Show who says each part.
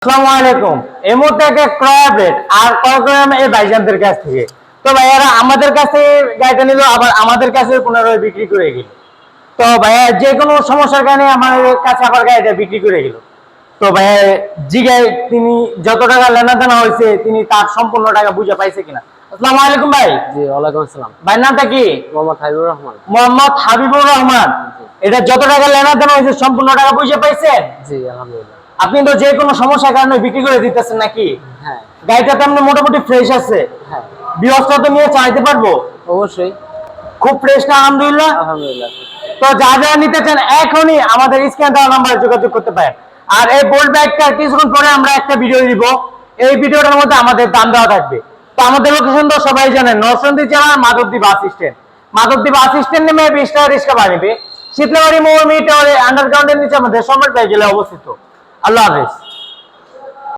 Speaker 1: আসসালামু আলাইকুম। এই মুহূর্তে একটা ক্রয় আপডেট আর ক্রয় করলাম এই ভাইজানদের কাছ থেকে। তো ভাইয়ারা আমাদের কাছে গাড়িটা নিল, আবার আমাদের কাছে পুনরায় বিক্রি করে গেল। তো ভাইয়া যে কোনো সমস্যার কারণে আমাদের কাছে আবার গাড়িটা বিক্রি করে গেল। তো ভাইয়া জিগায় তিনি যত টাকা লেনাদেনা হয়েছে তিনি তার সম্পূর্ণ টাকা বুঝে পাইছে কিনা। আসসালামু আলাইকুম ভাই।
Speaker 2: জি ওয়ালাইকুম আসসালাম।
Speaker 1: ভাইয়ের নামটা কি?
Speaker 2: মোহাম্মদ হাবিবুর রহমান।
Speaker 1: মোহাম্মদ হাবিবুর রহমান। এটা যত টাকা লেনাদেনা হয়েছে সম্পূর্ণ টাকা বুঝে পাইছেন?
Speaker 2: জি আলহামদুলিল্লাহ।
Speaker 1: আপনি তো যে কোনো সমস্যার কারণে বিক্রি করে দিতেছেন নাকি?
Speaker 2: হ্যাঁ
Speaker 1: গাড়িটা তো আপনি মোটামুটি ফ্রেশ আছে,
Speaker 2: হ্যাঁ
Speaker 1: ব্যবস্থা তো নিয়ে চালাতে পারবো?
Speaker 2: অবশ্যই।
Speaker 1: খুব ফ্রেশ না? আলহামদুলিল্লাহ।
Speaker 2: আলহামদুলিল্লাহ।
Speaker 1: তো যা যা নিতে চান এখনই আমাদের স্ক্রিনে দেওয়া নাম্বারে যোগাযোগ করতে পারেন। আর এই বোল্ট ব্যাগটা কিছুক্ষণ পরে আমরা একটা ভিডিও দিব, এই ভিডিওটার মধ্যে আমাদের দাম দেওয়া থাকবে। তো আমাদের লোকেশন তো সবাই জানেন, নরসিংদী জেলার Madhabdi bus stand. Madhabdi bus stand নেমে 20 টাকা রিক্সা ভাড়া নেবে। শীতলাবাড়ি মোড় মিটারে আন্ডারগ্রাউন্ডের নিচে আমাদের সম্রাট ভাই জেলায় অবস্থিত। আল্লাহ হাফেজ।